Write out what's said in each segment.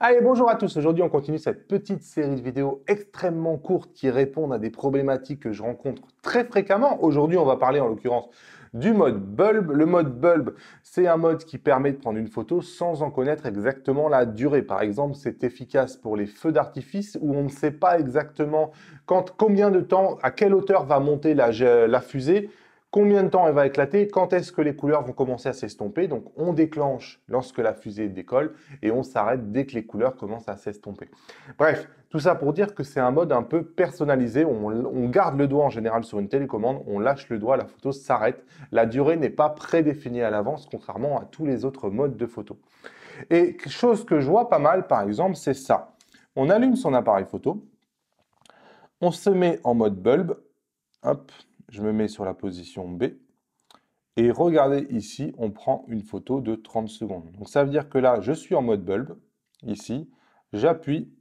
Allez, bonjour à tous. Aujourd'hui, on continue cette petite série de vidéos extrêmement courtes qui répondent à des problématiques que je rencontre très fréquemment. Aujourd'hui, on va parler en l'occurrence du mode bulb. Le mode bulb, c'est un mode qui permet de prendre une photo sans en connaître exactement la durée. Par exemple, c'est efficace pour les feux d'artifice où on ne sait pas exactement combien de temps, à quelle hauteur va monter la fusée. Combien de temps elle va éclater? Quand est-ce que les couleurs vont commencer à s'estomper? Donc, on déclenche lorsque la fusée décolle et on s'arrête dès que les couleurs commencent à s'estomper. Bref, tout ça pour dire que c'est un mode un peu personnalisé. On garde le doigt en général sur une télécommande, on lâche le doigt, la photo s'arrête. La durée n'est pas prédéfinie à l'avance, contrairement à tous les autres modes de photo. Et chose que je vois pas mal, par exemple, c'est ça. On allume son appareil photo, on se met en mode bulb, hop, je me mets sur la position B, et regardez ici, on prend une photo de 30 secondes. Donc ça veut dire que là, je suis en mode bulb, ici, j'appuie,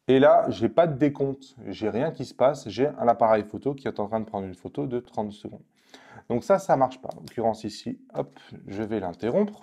et là, je n'ai pas de décompte, j'ai rien qui se passe, j'ai un appareil photo qui est en train de prendre une photo de 30 secondes. Donc ça ne marche pas. En l'occurrence ici, hop, je vais l'interrompre.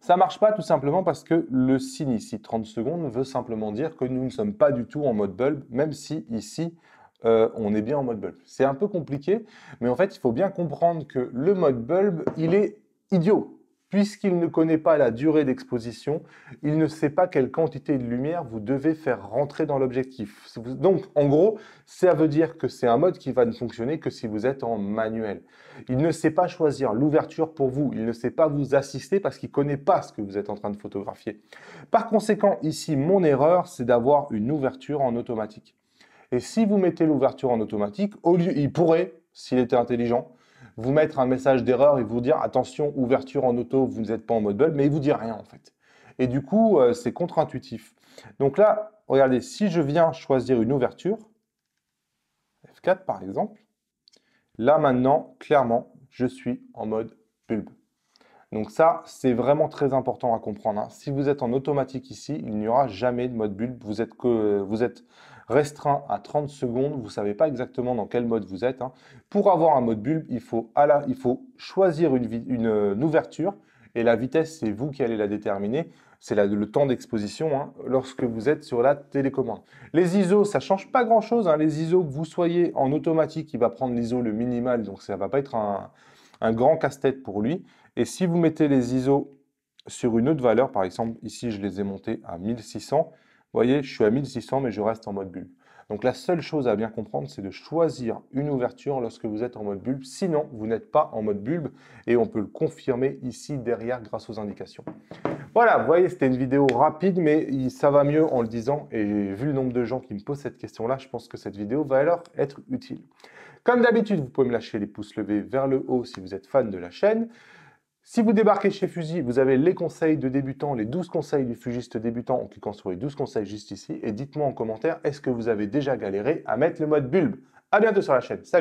Ça ne marche pas tout simplement parce que le signe ici, 30 secondes, veut simplement dire que nous ne sommes pas du tout en mode bulb, même si ici, on est bien en mode bulb. C'est un peu compliqué, mais en fait, il faut bien comprendre que le mode bulb, il est idiot. Puisqu'il ne connaît pas la durée d'exposition, il ne sait pas quelle quantité de lumière vous devez faire rentrer dans l'objectif. Donc, en gros, ça veut dire que c'est un mode qui va ne fonctionner que si vous êtes en manuel. Il ne sait pas choisir l'ouverture pour vous, il ne sait pas vous assister parce qu'il ne connaît pas ce que vous êtes en train de photographier. Par conséquent, ici, mon erreur, c'est d'avoir une ouverture en automatique. Et si vous mettez l'ouverture en automatique, au lieu, il pourrait, s'il était intelligent, vous mettre un message d'erreur et vous dire « Attention, ouverture en auto, vous n'êtes pas en mode bulb », mais il ne vous dit rien en fait. Et du coup, c'est contre-intuitif. Donc là, regardez, si je viens choisir une ouverture, F4 par exemple, là maintenant, clairement, je suis en mode bulb. Donc ça, c'est vraiment très important à comprendre, hein. Si vous êtes en automatique ici, il n'y aura jamais de mode bulb. Vous êtes restreint à 30 secondes. Vous ne savez pas exactement dans quel mode vous êtes, hein. Pour avoir un mode bulb, il faut choisir une ouverture. Et la vitesse, c'est vous qui allez la déterminer. C'est le temps d'exposition, hein, lorsque vous êtes sur la télécommande. Les ISO, ça ne change pas grand-chose, hein. Les ISO, que vous soyez en automatique, il va prendre l'ISO le minimal. Donc ça ne va pas être un grand casse-tête pour lui. Et si vous mettez les ISO sur une autre valeur, par exemple, ici, je les ai montés à 1600. Vous voyez, je suis à 1600, mais je reste en mode bulb. Donc la seule chose à bien comprendre, c'est de choisir une ouverture lorsque vous êtes en mode bulb. Sinon, vous n'êtes pas en mode bulb et on peut le confirmer ici derrière grâce aux indications. Voilà, vous voyez, c'était une vidéo rapide, mais ça va mieux en le disant. Et vu le nombre de gens qui me posent cette question-là, je pense que cette vidéo va leur être utile. Comme d'habitude, vous pouvez me lâcher les pouces levés vers le haut si vous êtes fan de la chaîne. Si vous débarquez chez Fuji, vous avez les conseils de débutants, les 12 conseils du fugiste débutant en cliquant sur les 12 conseils juste ici. Et dites-moi en commentaire, est-ce que vous avez déjà galéré à mettre le mode bulb? À bientôt sur la chaîne. Salut!